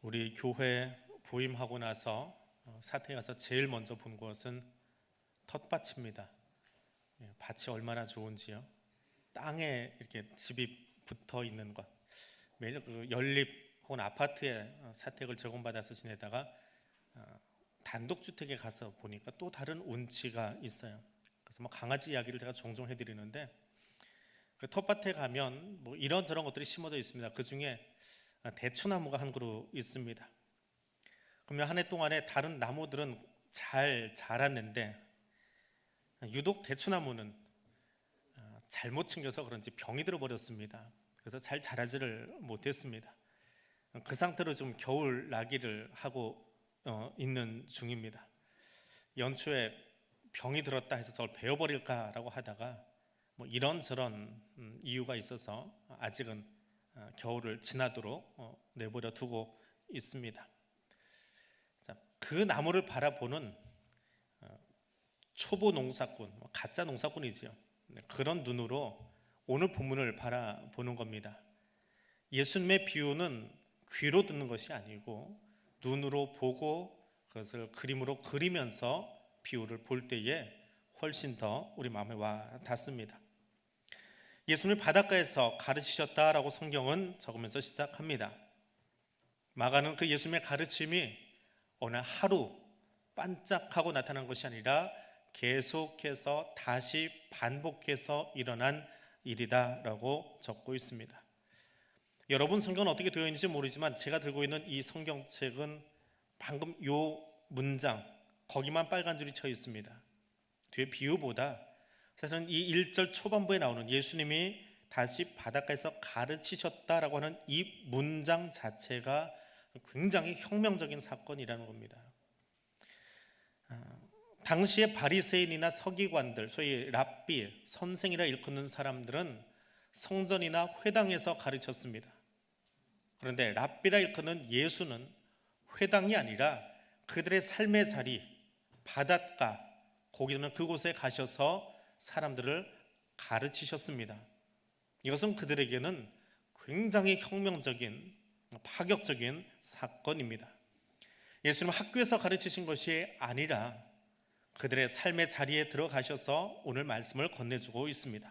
우리 교회 부임하고 나서 사택에 가서 제일 먼저 본 곳은 텃밭입니다. 밭이 얼마나 좋은지요. 땅에 이렇게 집이 붙어 있는 것. 매일 그 연립 혹은 아파트에 사택을 제공받아서 지내다가 단독주택에 가서 보니까 또 다른 운치가 있어요. 그래서 강아지 이야기를 제가 종종 해드리는데, 그 텃밭에 가면 이런저런 것들이 심어져 있습니다. 그 중에 대추나무가 한 그루 있습니다. 그러면 한 해 동안에 다른 나무들은 잘 자랐는데 유독 대추나무는 잘못 챙겨서 그런지 병이 들어버렸습니다. 그래서 잘 자라지를 못했습니다. 그 상태로 좀 겨울 나기를 하고 있는 중입니다. 연초에 병이 들었다 해서 저걸 베어버릴까라고 하다가 이런저런 이유가 있어서 아직은 겨울을 지나도록 내버려 두고 있습니다. 그 나무를 바라보는 초보 농사꾼, 가짜 농사꾼이지요. 그런 눈으로 오늘 본문을 바라보는 겁니다. 예수님의 비유는 귀로 듣는 것이 아니고 눈으로 보고 그것을 그림으로 그리면서 비유를 볼 때에 훨씬 더 우리 마음에 와 닿습니다. 예수님을 바닷가에서 가르치셨다라고 성경은 적으면서 시작합니다. 마가는 그 예수님의 가르침이 어느 하루 반짝하고 나타난 것이 아니라 계속해서 다시 반복해서 일어난 일이다라고 적고 있습니다. 여러분 성경은 어떻게 되어 있는지 모르지만 제가 들고 있는 이 성경책은 방금 요 문장 거기만 빨간 줄이 쳐 있습니다. 뒤에 비유보다 사실은 이 1절 초반부에 나오는 예수님이 다시 바닷가에서 가르치셨다라고 하는 이 문장 자체가 굉장히 혁명적인 사건이라는 겁니다. 당시의 바리새인이나 서기관들, 소위 랍비, 선생이라 일컫는 사람들은 성전이나 회당에서 가르쳤습니다. 그런데 랍비라 일컫는 예수는 회당이 아니라 그들의 삶의 자리, 바닷가, 거기는 그곳에 가셔서 사람들을 가르치셨습니다. 이것은 그들에게는 굉장히 혁명적인, 파격적인 사건입니다. 예수님은 학교에서 가르치신 것이 아니라 그들의 삶의 자리에 들어가셔서 오늘 말씀을 건네주고 있습니다.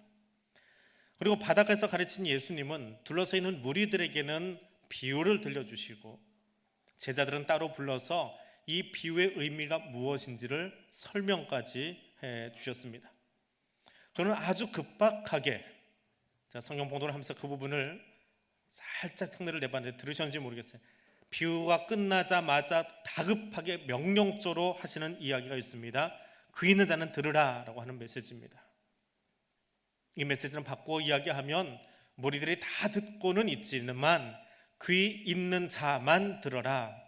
그리고 바닷가에서 가르친 예수님은 둘러서 있는 무리들에게는 비유를 들려주시고 제자들은 따로 불러서 이 비유의 의미가 무엇인지를 설명까지 해주셨습니다. 그는 아주 급박하게 성경 봉독을 하면서 그 부분을 살짝 흉내를 내봤는데 들으셨는지 모르겠어요. 비유가 끝나자마자 다급하게 명령조로 하시는 이야기가 있습니다. 귀 있는 자는 들으라 라고 하는 메시지입니다. 이 메시지는 바꾸어 이야기하면 무리들이 다 듣고는 있지만 귀 있는 자만 들어라,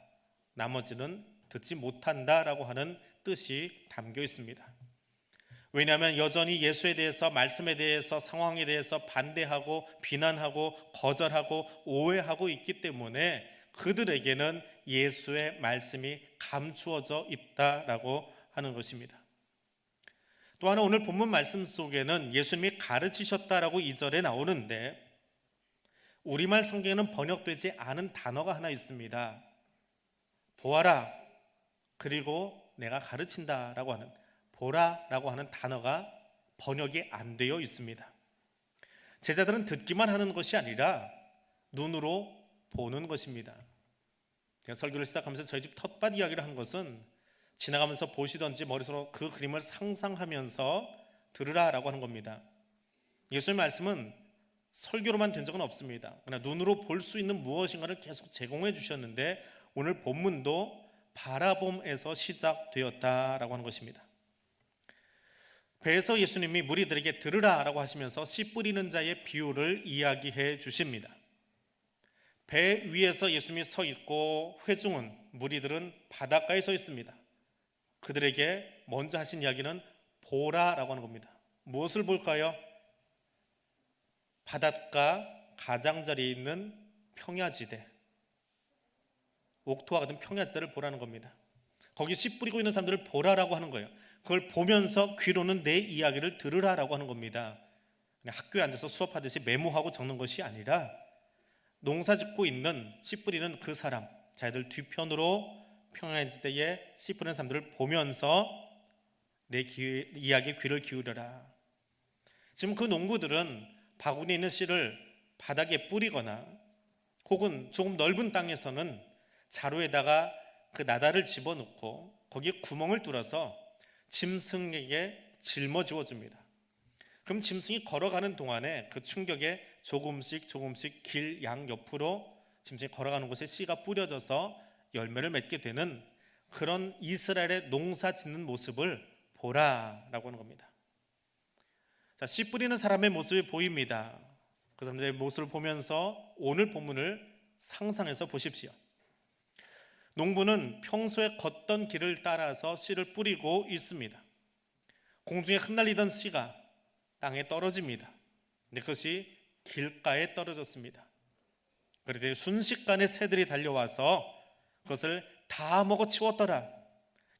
나머지는 듣지 못한다라고 하는 뜻이 담겨 있습니다. 왜냐하면 여전히 예수에 대해서, 말씀에 대해서, 상황에 대해서 반대하고 비난하고 거절하고 오해하고 있기 때문에 그들에게는 예수의 말씀이 감추어져 있다라고 하는 것입니다. 또 하나 오늘 본문 말씀 속에는 예수님이 가르치셨다라고 2절에 나오는데 우리말 성경에는 번역되지 않은 단어가 하나 있습니다. 보아라, 그리고 내가 가르친다라고 하는, 보라라고 하는 단어가 번역이 안 되어 있습니다. 제자들은 듣기만 하는 것이 아니라 눈으로 보는 것입니다. 제가 설교를 시작하면서 저희 집 텃밭 이야기를 한 것은 지나가면서 보시던지 머릿속으로 그 그림을 상상하면서 들으라라고 하는 겁니다. 예수님의 말씀은 설교로만 된 적은 없습니다. 그러나 눈으로 볼 수 있는 무엇인가를 계속 제공해 주셨는데 오늘 본문도 바라봄에서 시작되었다라고 하는 것입니다. 배에서 예수님이 무리들에게 들으라라고 하시면서 씨 뿌리는 자의 비유를 이야기해 주십니다. 배 위에서 예수님이 서 있고 회중은, 무리들은 바닷가에 서 있습니다. 그들에게 먼저 하신 이야기는 보라라고 하는 겁니다. 무엇을 볼까요? 바닷가 가장자리에 있는 평야지대, 옥토와 같은 평야지대를 보라는 겁니다. 거기 씨 뿌리고 있는 사람들을 보라라고 하는 거예요. 그걸 보면서 귀로는 내 이야기를 들으라라고 하는 겁니다. 그냥 학교에 앉아서 수업하듯이 메모하고 적는 것이 아니라 농사 짓고 있는 씨 뿌리는 그 사람, 자기들 뒤편으로 평안한 지대에 씨 뿌리는 사람들을 보면서 내 이야기에 귀를 기울여라. 지금 그 농부들은 바구니에 있는 씨를 바닥에 뿌리거나 혹은 조금 넓은 땅에서는 자루에다가 그 나다를 집어넣고 거기에 구멍을 뚫어서 짐승에게 짊어지워 줍니다. 그럼 짐승이 걸어가는 동안에 그 충격에 조금씩 길 양 옆으로 짐승이 걸어가는 곳에 씨가 뿌려져서 열매를 맺게 되는 그런 이스라엘의 농사 짓는 모습을 보라라고 하는 겁니다. 자, 씨 뿌리는 사람의 모습이 보입니다. 그 사람들의 모습을 보면서 오늘 본문을 상상해서 보십시오. 농부는 평소에 걷던 길을 따라서 씨를 뿌리고 있습니다. 공중에 흩날리던 씨가 땅에 떨어집니다. 근데 그것이 길가에 떨어졌습니다. 그런데 순식간에 새들이 달려와서 그것을 다 먹어치웠더라,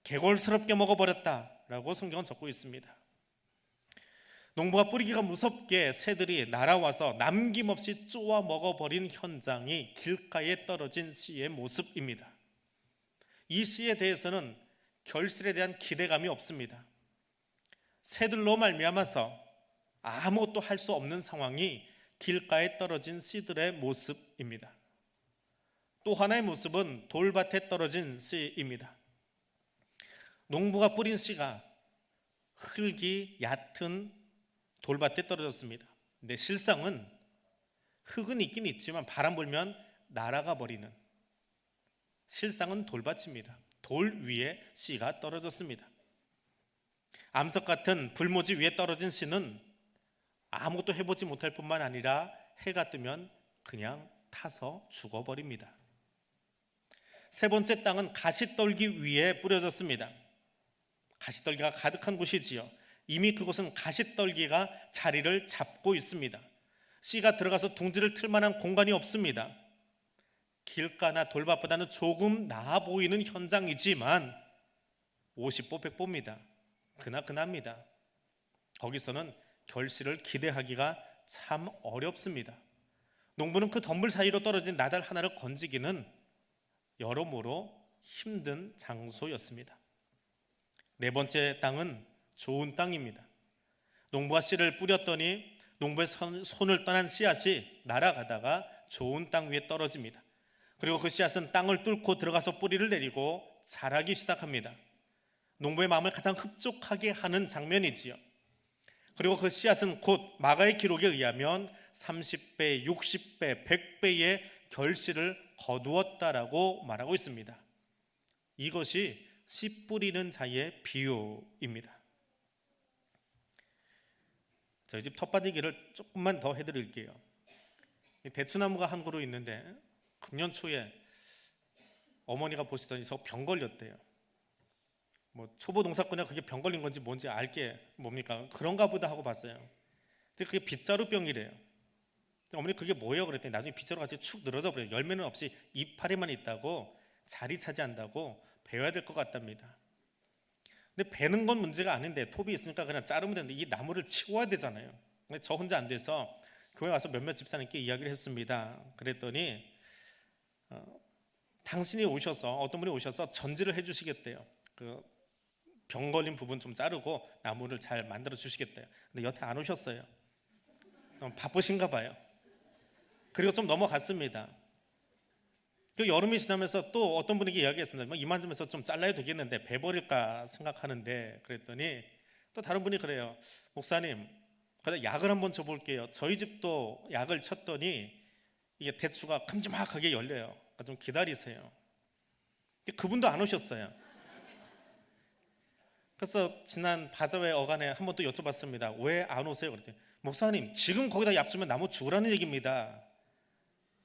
개골스럽게 먹어버렸다라고 성경은 적고 있습니다. 농부가 뿌리기가 무섭게 새들이 날아와서 남김없이 쪼아 먹어버린 현장이 길가에 떨어진 씨의 모습입니다. 이 씨에 대해서는 결실에 대한 기대감이 없습니다. 새들로 말미암아서 아무것도 할 수 없는 상황이 길가에 떨어진 씨들의 모습입니다. 또 하나의 모습은 돌밭에 떨어진 씨입니다. 농부가 뿌린 씨가 흙이 얕은 돌밭에 떨어졌습니다. 근데 실상은 흙은 있긴 있지만 바람 불면 날아가 버리는, 실상은 돌밭입니다. 돌 위에 씨가 떨어졌습니다. 암석 같은 불모지 위에 떨어진 씨는 아무것도 해보지 못할 뿐만 아니라 해가 뜨면 그냥 타서 죽어버립니다. 세 번째 땅은 가시떨기 위에 뿌려졌습니다. 가시떨기가 가득한 곳이지요. 이미 그곳은 가시떨기가 자리를 잡고 있습니다. 씨가 들어가서 둥지를 틀 만한 공간이 없습니다. 길가나 돌밭보다는 조금 나아 보이는 현장이지만 50보 100보입니다. 그나그나입니다. 거기서는 결실을 기대하기가 참 어렵습니다. 농부는 그 덤불 사이로 떨어진 나달 하나를 건지기는 여러모로 힘든 장소였습니다. 네 번째 땅은 좋은 땅입니다. 농부가 씨를 뿌렸더니 농부의 손을 떠난 씨앗이 날아가다가 좋은 땅 위에 떨어집니다. 그리고 그 씨앗은 땅을 뚫고 들어가서 뿌리를 내리고 자라기 시작합니다. 농부의 마음을 가장 흡족하게 하는 장면이지요. 그리고 그 씨앗은 곧 마가의 기록에 의하면 30배, 60배, 100배의 결실을 거두었다라고 말하고 있습니다. 이것이 씨 뿌리는 자의 비유입니다. 저희 집 텃밭 얘기를 조금만 더 해드릴게요. 대추나무가 한 그루 있는데 금년 초에 어머니가 보시더니 저 병 걸렸대요. 뭐 초보 농사꾼이라 그게 병 걸린 건지 뭔지 알게 뭡니까? 그런가 보다 하고 봤어요. 근데 그게 빗자루병이래요. 어머니 그게 뭐예요? 그랬더니 나중에 빗자루가 같이 축 늘어져 버려요. 열매는 없이 이파리만 있다고 자리 차지한다고 베어야 될 것 같답니다. 근데 베는 건 문제가 아닌데 톱이 있으니까 그냥 자르면 되는데 이 나무를 치워야 되잖아요. 근데 저 혼자 안 돼서 교회 와서 몇몇 집사님께 이야기를 했습니다. 그랬더니 당신이 오셔서, 어떤 분이 오셔서 전지를 해주시겠대요. 그 병 걸린 부분 좀 자르고 나무를 잘 만들어 주시겠대요. 근데 여태 안 오셨어요. 바쁘신가 봐요. 그리고 좀 넘어갔습니다. 그 여름이 지나면서 또 어떤 분에게 이야기했습니다. 뭐 이만큼에서 좀 잘라야 되겠는데 베버릴까 생각하는데, 그랬더니 또 다른 분이 그래요. 목사님, 그래서 약을 한번 줘볼게요. 저희 집도 약을 쳤더니 이게 대추가 큼지막하게 열려요. 그러니까 좀 기다리세요. 그분도 안 오셨어요. 그래서 지난 바자회 어간에 한 번 또 여쭤봤습니다. 왜 안 오세요? 그랬더니 목사님, 지금 거기다 약 주면 나무 죽으라는 얘기입니다.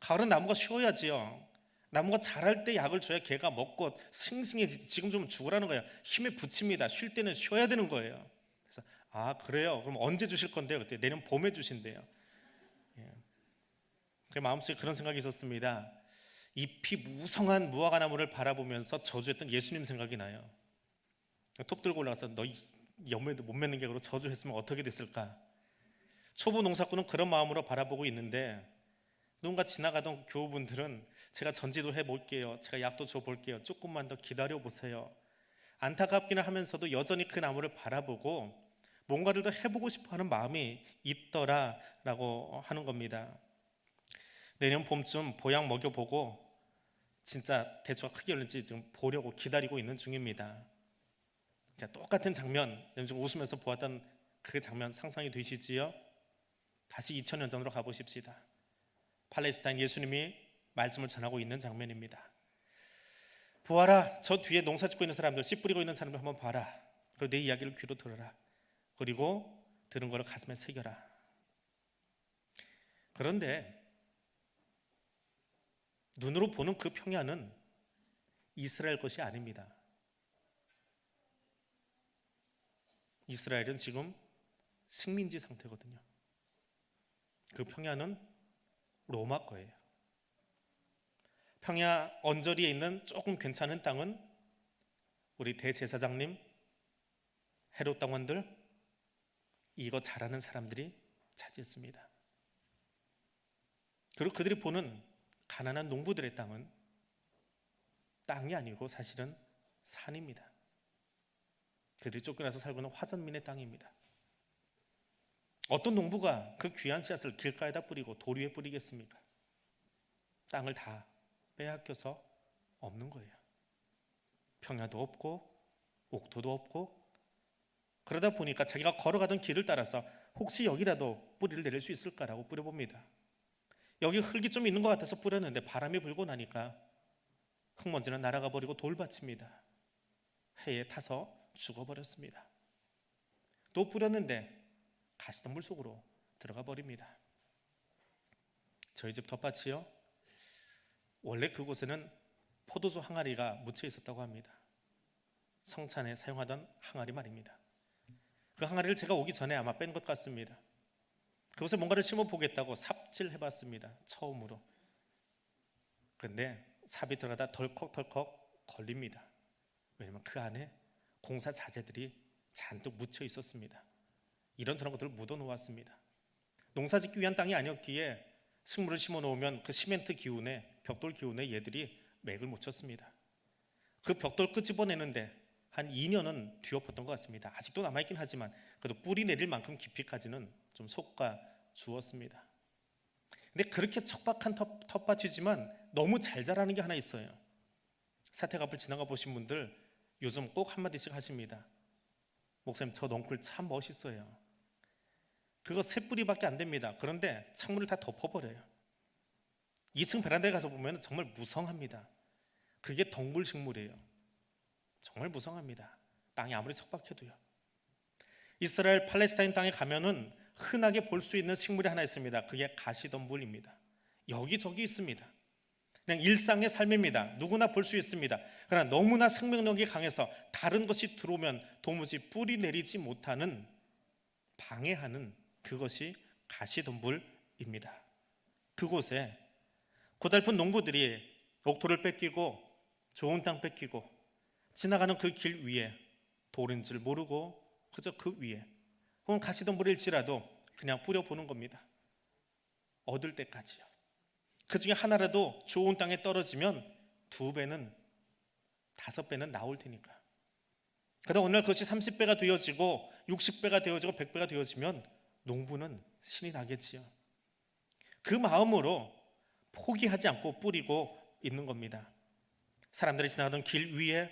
가을은 나무가 쉬어야지요. 나무가 자랄 때 약을 줘야 걔가 먹고 싱싱해지지, 지금 좀 죽으라는 거예요. 힘에 붙입니다. 쉴 때는 쉬어야 되는 거예요. 그래서 그래요? 그럼 언제 주실 건데요? 그때 내년 봄에 주신대요. 제 마음속에 그런 생각이 있었습니다. 잎이 무성한 무화과나무를 바라보면서 저주했던 예수님 생각이 나요. 톱 들고 올라가서 너 열매도 못 맺는 격으로 저주했으면 어떻게 됐을까? 초보 농사꾼은 그런 마음으로 바라보고 있는데 누군가 지나가던 교우분들은 제가 전지도 해볼게요, 제가 약도 줘볼게요, 조금만 더 기다려보세요, 안타깝기는 하면서도 여전히 그 나무를 바라보고 뭔가를 더 해보고 싶어하는 마음이 있더라라고 하는 겁니다. 내년 봄쯤 보약 먹여보고 진짜 대추가 크게 열릴지 지금 보려고 기다리고 있는 중입니다. 똑같은 장면, 좀 웃으면서 보았던 그 장면 상상이 되시지요? 다시 2000년 전으로 가보십시다. 팔레스타인 예수님이 말씀을 전하고 있는 장면입니다. 보아라, 저 뒤에 농사 짓고 있는 사람들, 씨 뿌리고 있는 사람들 한번 봐라. 그리고 내 이야기를 귀로 들어라. 그리고 들은 거를 가슴에 새겨라. 그런데 눈으로 보는 그 평야는 이스라엘 것이 아닙니다. 이스라엘은 지금 식민지 상태거든요. 그 평야는 로마 거예요. 평야 언저리에 있는 조금 괜찮은 땅은 우리 대제사장님, 헤롯 당원들, 이거 잘하는 사람들이 차지했습니다. 그리고 그들이 보는 가난한 농부들의 땅은 땅이 아니고 사실은 산입니다. 그들이 쫓겨나서 살고 있는 화전민의 땅입니다. 어떤 농부가 그 귀한 씨앗을 길가에다 뿌리고 돌 위에 뿌리겠습니까? 땅을 다 빼앗겨서 없는 거예요. 평야도 없고 옥토도 없고, 그러다 보니까 자기가 걸어가던 길을 따라서 혹시 여기라도 뿌리를 내릴 수 있을까라고 뿌려봅니다. 여기 흙이 좀 있는 것 같아서 뿌렸는데 바람이 불고 나니까 흙먼지는 날아가 버리고 돌밭입니다. 해에 타서 죽어버렸습니다. 또 뿌렸는데 가시덤불 속으로 들어가 버립니다. 저희 집 텃밭이요, 원래 그곳에는 포도주 항아리가 묻혀 있었다고 합니다. 성찬에 사용하던 항아리 말입니다. 그 항아리를 제가 오기 전에 아마 뺀 것 같습니다. 그곳에 뭔가를 심어보겠다고 삽질해봤습니다. 처음으로. 그런데 삽이 들어가다 덜컥덜컥 걸립니다. 왜냐하면 그 안에 공사 자재들이 잔뜩 묻혀 있었습니다. 이런저런 것들을 묻어 놓았습니다. 농사 짓기 위한 땅이 아니었기에 식물을 심어 놓으면 그 시멘트 기운에, 벽돌 기운에 얘들이 맥을 못 쳤습니다. 그 벽돌 끄집어내는데 한 2년은 뒤엎었던 것 같습니다. 아직도 남아있긴 하지만 그래도 뿌리 내릴 만큼 깊이까지는 좀 솎아 주었습니다. 근데 그렇게 척박한 텃밭이지만 너무 잘 자라는 게 하나 있어요. 사택 앞을 지나가 보신 분들 요즘 꼭 한마디씩 하십니다. 목사님, 저 넝쿨 참 멋있어요. 그거 새 뿌리밖에 안 됩니다. 그런데 창문을 다 덮어버려요. 2층 베란다에 가서 보면 정말 무성합니다. 그게 덩굴식물이에요. 정말 무성합니다. 땅이 아무리 척박해도요. 이스라엘 팔레스타인 땅에 가면은 흔하게 볼 수 있는 식물이 하나 있습니다. 그게 가시덤불입니다. 여기저기 있습니다. 그냥 일상의 삶입니다. 누구나 볼 수 있습니다. 그러나 너무나 생명력이 강해서 다른 것이 들어오면 도무지 뿌리 내리지 못하는, 방해하는 그것이 가시덤불입니다. 그곳에 고달픈 농부들이 옥토를 뺏기고 좋은 땅 뺏기고 지나가는 그 길 위에 돌인 줄 모르고 그저 그 위에, 혹은 가시덤불일지라도 그냥 뿌려보는 겁니다. 얻을 때까지요. 그 중에 하나라도 좋은 땅에 떨어지면 2배는 5배는 나올 테니까. 그러다 어느 날 그것이 30배가 되어지고 60배가 되어지고 100배가 되어지면 농부는 신이 나겠지요. 그 마음으로 포기하지 않고 뿌리고 있는 겁니다. 사람들이 지나가던 길 위에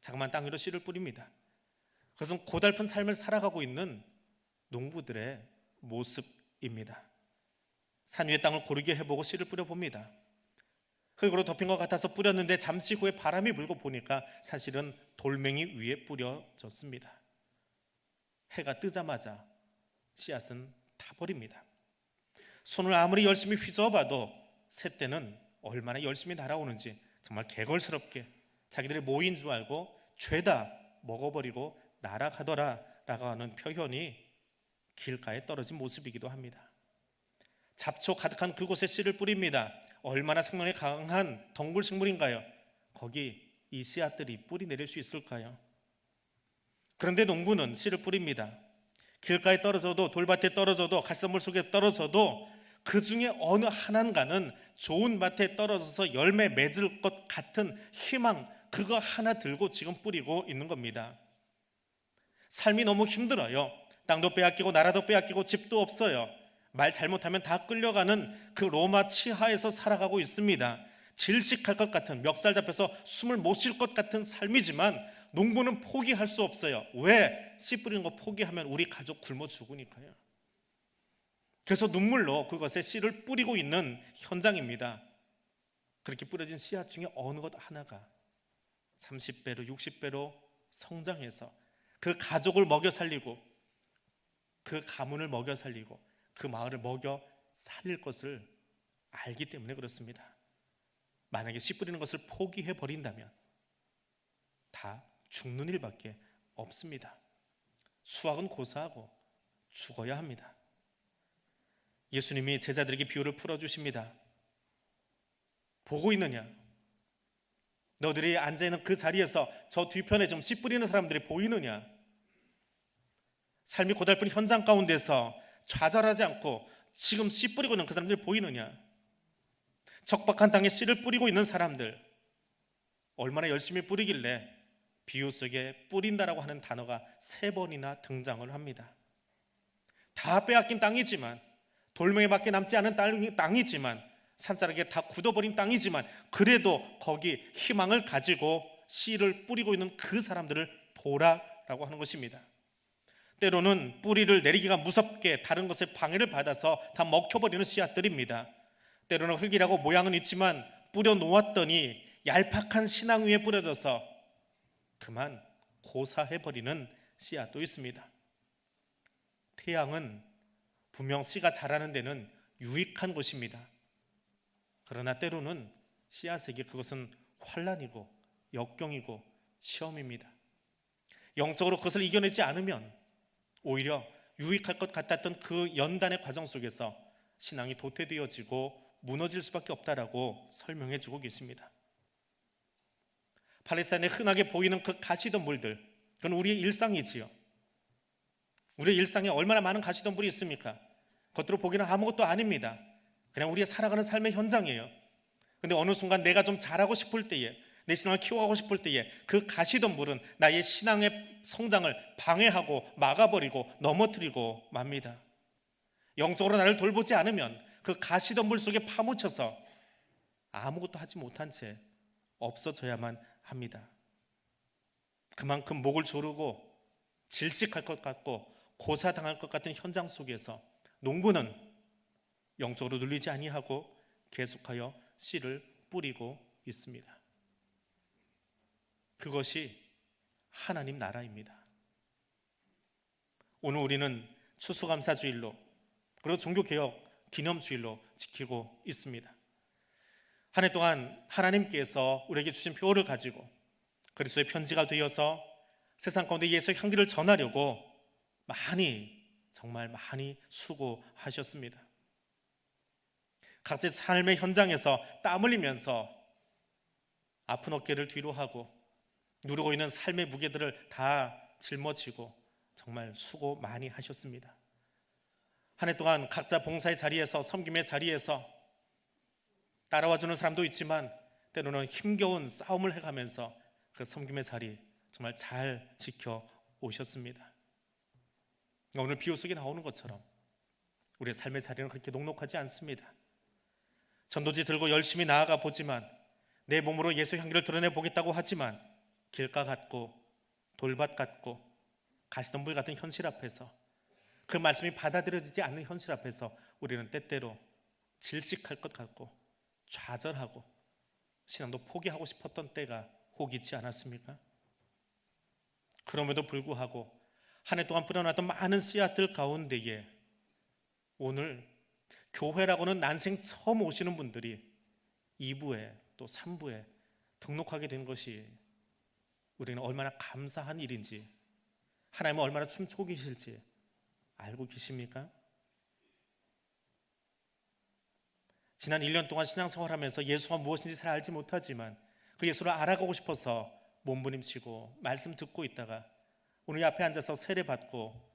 자그마한 땅 위로 씨를 뿌립니다. 그것은 고달픈 삶을 살아가고 있는 농부들의 모습입니다. 산 위의 땅을 고르게 해보고 씨를 뿌려봅니다. 흙으로 덮인 것 같아서 뿌렸는데 잠시 후에 바람이 불고 보니까 사실은 돌멩이 위에 뿌려졌습니다. 해가 뜨자마자 씨앗은 타버립니다. 손을 아무리 열심히 휘저어봐도 새떼는 얼마나 열심히 날아오는지 정말 개걸스럽게 자기들의 모인 줄 알고 죄다 먹어버리고 날아가더라라고 하는 표현이 길가에 떨어진 모습이기도 합니다. 잡초 가득한 그곳에 씨를 뿌립니다. 얼마나 생명이 강한 덩굴식물인가요? 거기 이 씨앗들이 뿌리 내릴 수 있을까요? 그런데 농부는 씨를 뿌립니다. 길가에 떨어져도, 돌밭에 떨어져도, 가시덤불 속에 떨어져도 그 중에 어느 하나인가는 좋은 밭에 떨어져서 열매 맺을 것 같은 희망, 그거 하나 들고 지금 뿌리고 있는 겁니다. 삶이 너무 힘들어요. 땅도 빼앗기고 나라도 빼앗기고 집도 없어요. 말 잘못하면 다 끌려가는 그 로마 치하에서 살아가고 있습니다. 질식할 것 같은, 멱살 잡혀서 숨을 못 쉴 것 같은 삶이지만 농부는 포기할 수 없어요. 왜? 씨 뿌리는 거 포기하면 우리 가족 굶어 죽으니까요. 그래서 눈물로 그것에 씨를 뿌리고 있는 현장입니다. 그렇게 뿌려진 씨앗 중에 어느 것 하나가 30배로 60배로 성장해서 그 가족을 먹여 살리고 그 가문을 먹여 살리고 그 마을을 먹여 살릴 것을 알기 때문에 그렇습니다. 만약에 씨 뿌리는 것을 포기해 버린다면 다 죽는 일밖에 없습니다. 수확은 고사하고 죽어야 합니다. 예수님이 제자들에게 비유를 풀어주십니다. 보고 있느냐? 너들이 앉아있는 그 자리에서 저 뒤편에 좀 씨 뿌리는 사람들이 보이느냐? 삶이 고달픈 현장 가운데서 좌절하지 않고 지금 씨 뿌리고 있는 그 사람들이 보이느냐? 적박한 땅에 씨를 뿌리고 있는 사람들, 얼마나 열심히 뿌리길래 비유 속에 뿌린다라고 하는 단어가 3번이나 등장을 합니다. 다 빼앗긴 땅이지만, 돌멩이밖에 남지 않은 땅이지만, 산자락에 다 굳어버린 땅이지만, 그래도 거기 희망을 가지고 씨를 뿌리고 있는 그 사람들을 보라라고 하는 것입니다. 때로는 뿌리를 내리기가 무섭게 다른 것에 방해를 받아서 다 먹혀버리는 씨앗들입니다. 때로는 흙이라고 모양은 있지만 뿌려 놓았더니 얄팍한 신앙 위에 뿌려져서 그만 고사해버리는 씨앗도 있습니다. 태양은 분명 씨가 자라는 데는 유익한 곳입니다. 그러나 때로는 씨앗에게 그것은 환난이고 역경이고 시험입니다. 영적으로 그것을 이겨내지 않으면 오히려 유익할 것 같았던 그 연단의 과정 속에서 신앙이 도태되어지고 무너질 수밖에 없다라고 설명해 주고 계십니다. 팔레스타인에 흔하게 보이는 그 가시덤불들, 그건 우리의 일상이지요. 우리의 일상에 얼마나 많은 가시덤불이 있습니까? 겉으로 보기는 아무것도 아닙니다. 그냥 우리의 살아가는 삶의 현장이에요. 근데 어느 순간 내가 좀 잘하고 싶을 때에, 내 신앙을 키워가고 싶을 때에 그 가시덤불은 나의 신앙의 성장을 방해하고 막아버리고 넘어뜨리고 맙니다. 영적으로 나를 돌보지 않으면 그 가시덤불 속에 파묻혀서 아무것도 하지 못한 채 없어져야만 합니다. 그만큼 목을 조르고 질식할 것 같고 고사당할 것 같은 현장 속에서 농부는 영적으로 눌리지 아니하고 계속하여 씨를 뿌리고 있습니다. 그것이 하나님 나라입니다. 오늘 우리는 추수감사주일로 그리고 종교개혁 기념주일로 지키고 있습니다. 한 해 동안 하나님께서 우리에게 주신 표를 가지고 그리스도의 편지가 되어서 세상 가운데 예수의 향기를 전하려고 정말 많이 수고하셨습니다. 각자 삶의 현장에서 땀 흘리면서 아픈 어깨를 뒤로 하고 누르고 있는 삶의 무게들을 다 짊어지고 정말 수고 많이 하셨습니다. 한 해 동안 각자 봉사의 자리에서, 섬김의 자리에서 따라와주는 사람도 있지만 때로는 힘겨운 싸움을 해가면서 그 섬김의 자리 정말 잘 지켜오셨습니다. 오늘 비유 속에 나오는 것처럼 우리의 삶의 자리는 그렇게 녹록하지 않습니다. 전도지 들고 열심히 나아가 보지만, 내 몸으로 예수 향기를 드러내 보겠다고 하지만 길가 같고 돌밭 같고 가시덤불 같은 현실 앞에서, 그 말씀이 받아들여지지 않는 현실 앞에서 우리는 때때로 질식할 것 같고 좌절하고 신앙도 포기하고 싶었던 때가 혹 있지 않았습니까? 그럼에도 불구하고 한 해 동안 뿌려놨던 많은 씨앗들 가운데에 오늘 교회라고는 난생 처음 오시는 분들이 2부에 또 3부에 등록하게 된 것이 우리는 얼마나 감사한 일인지, 하나님은 얼마나 춤추고 계실지 알고 계십니까? 지난 1년 동안 신앙생활하면서 예수가 무엇인지 잘 알지 못하지만 그 예수를 알아가고 싶어서 몸부림치고 말씀 듣고 있다가 오늘 앞에 앉아서 세례받고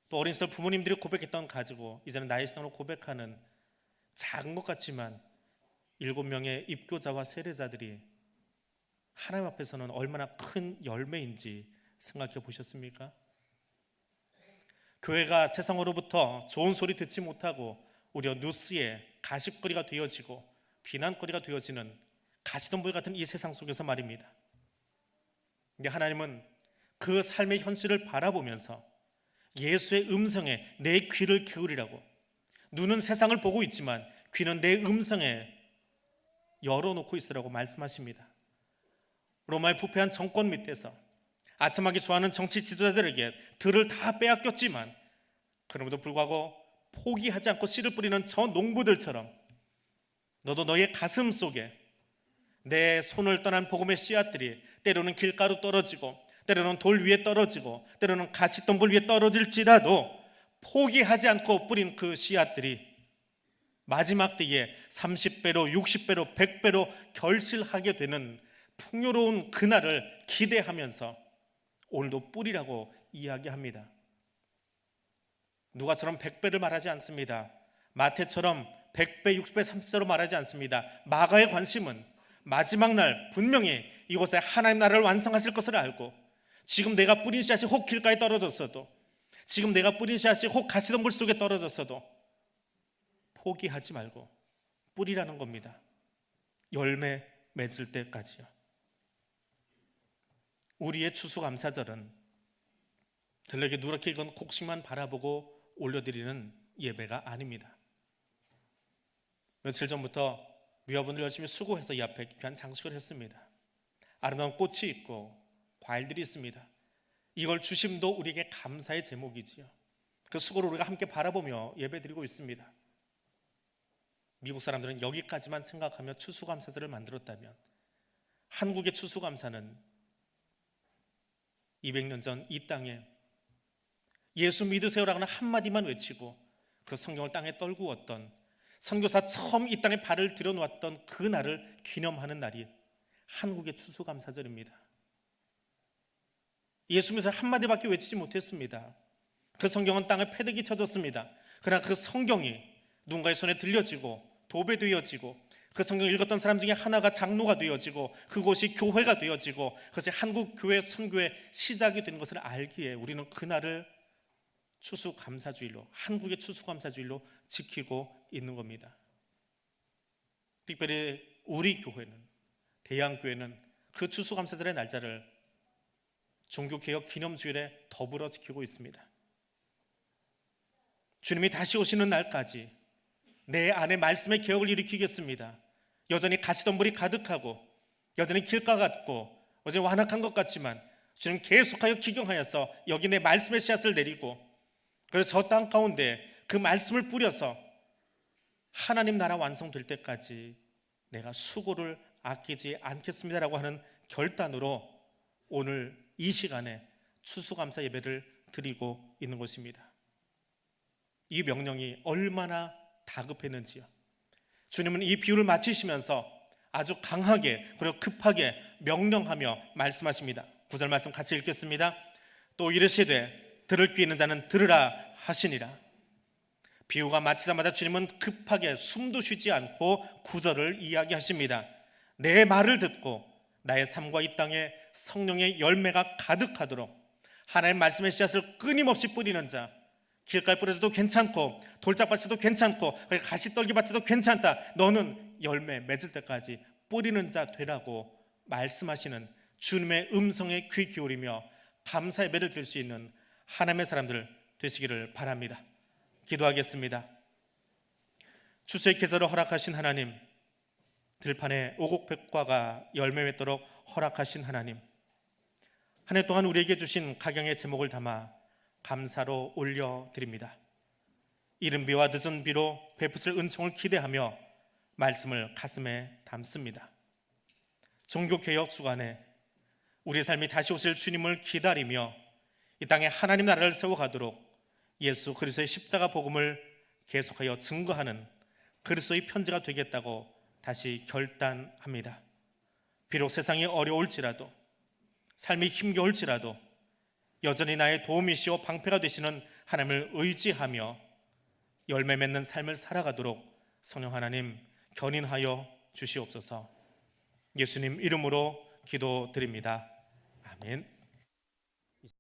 또 어린 시절 부모님들이 고백했던 가지고 이제는 나의 신앙으로 고백하는 작은 것 같지만 7명의 입교자와 세례자들이 하나님 앞에서는 얼마나 큰 열매인지 생각해 보셨습니까? 교회가 세상으로부터 좋은 소리 듣지 못하고 오히려 뉴스에 가십거리가 되어지고 비난거리가 되어지는 가시덤불 같은 이 세상 속에서 말입니다. 근데 하나님은 그 삶의 현실을 바라보면서 예수의 음성에 내 귀를 기울이라고, 눈은 세상을 보고 있지만 귀는 내 음성에 열어놓고 있으라고 말씀하십니다. 로마의 부패한 정권 밑에서 아첨하기 좋아하는 정치 지도자들에게 들을 다 빼앗겼지만 그럼에도 불구하고 포기하지 않고 씨를 뿌리는 저 농부들처럼 너도 너의 가슴 속에 내 손을 떠난 복음의 씨앗들이 때로는 길가로 떨어지고 때로는 돌 위에 떨어지고 때로는 가시덤불 위에 떨어질지라도 포기하지 않고 뿌린 그 씨앗들이 마지막 때에 30배로 60배로 100배로 결실하게 되는 풍요로운 그날을 기대하면서 오늘도 뿌리라고 이야기합니다. 누가처럼 100배를 말하지 않습니다. 마태처럼 100배, 60배, 30배로 말하지 않습니다. 마가의 관심은 마지막 날 분명히 이곳에 하나님 나라를 완성하실 것을 알고, 지금 내가 뿌린 씨앗이 혹 길가에 떨어졌어도, 지금 내가 뿌린 씨앗이 혹 가시덤불 속에 떨어졌어도 포기하지 말고 뿌리라는 겁니다. 열매 맺을 때까지요. 우리의 추수감사절은 들에게 누렇게 익은 곡식만 바라보고 올려드리는 예배가 아닙니다. 며칠 전부터 미화분들 열심히 수고해서 이 앞에 귀한 장식을 했습니다. 아름다운 꽃이 있고 과일들이 있습니다. 이걸 주심도 우리에게 감사의 제목이지요. 그 수고를 우리가 함께 바라보며 예배드리고 있습니다. 미국 사람들은 여기까지만 생각하며 추수감사절을 만들었다면 한국의 추수감사는 200년 전 이 땅에 예수 믿으세요라고는 한마디만 외치고 그 성경을 땅에 떨구었던 선교사 처음 이 땅에 발을 들여놓았던 그 날을 기념하는 날이 한국의 추수감사절입니다. 예수 믿으세요 한마디밖에 외치지 못했습니다. 그 성경은 땅에 패대기 쳐졌습니다. 그러나 그 성경이 누군가의 손에 들려지고 도배되어지고 그 성경을 읽었던 사람 중에 하나가 장로가 되어지고 그곳이 교회가 되어지고 그것이 한국교회 선교의 시작이 된 것을 알기에 우리는 그날을 추수감사주일로, 한국의 추수감사주일로 지키고 있는 겁니다. 특별히 우리 교회는, 대양교회는 그 추수감사절의 날짜를 종교개혁 기념주일에 더불어 지키고 있습니다. 주님이 다시 오시는 날까지 내 안에 말씀의 개혁을 일으키겠습니다. 여전히 가시덤불이 가득하고 여전히 길가 같고 어제 완악한 것 같지만 주님 계속하여 기경하여서 여기 내 말씀의 씨앗을 내리고, 그래서 저 땅 가운데 그 말씀을 뿌려서 하나님 나라 완성될 때까지 내가 수고를 아끼지 않겠습니다라고 하는 결단으로 오늘 이 시간에 추수감사 예배를 드리고 있는 것입니다. 이 명령이 얼마나 다급했는지요. 주님은 이 비유를 마치시면서 아주 강하게 그리고 급하게 명령하며 말씀하십니다. 9절 말씀 같이 읽겠습니다. 또 이르시되 들을 귀 있는 자는 들으라 하시니라. 비유가 마치자마자 주님은 급하게 숨도 쉬지 않고 9절을 이야기하십니다. 내 말을 듣고 나의 삶과 이 땅에 성령의 열매가 가득하도록 하나님의 말씀의 씨앗을 끊임없이 뿌리는 자, 길가에 뿌려도 괜찮고 돌짝밭에도 괜찮고 가시떨기밭에도 괜찮다, 너는 열매 맺을 때까지 뿌리는 자 되라고 말씀하시는 주님의 음성에 귀 기울이며 감사 예배를 드릴 수 있는 하나님의 사람들 되시기를 바랍니다. 기도하겠습니다. 추수의 계절을 허락하신 하나님, 들판에 오곡백과가 열매 맺도록 허락하신 하나님, 한 해 동안 우리에게 주신 각양의 제목을 담아 감사로 올려드립니다. 이른 비와 늦은 비로 베푸실 은총을 기대하며 말씀을 가슴에 담습니다. 종교개혁 주간에 우리의 삶이 다시 오실 주님을 기다리며 이 땅에 하나님 나라를 세워가도록 예수 그리스도의 십자가 복음을 계속하여 증거하는 그리스도의 편지가 되겠다고 다시 결단합니다. 비록 세상이 어려울지라도, 삶이 힘겨울지라도 여전히 나의 도움이시오 방패가 되시는 하나님을 의지하며 열매 맺는 삶을 살아가도록 성령 하나님 견인하여 주시옵소서. 예수님 이름으로 기도드립니다. 아멘.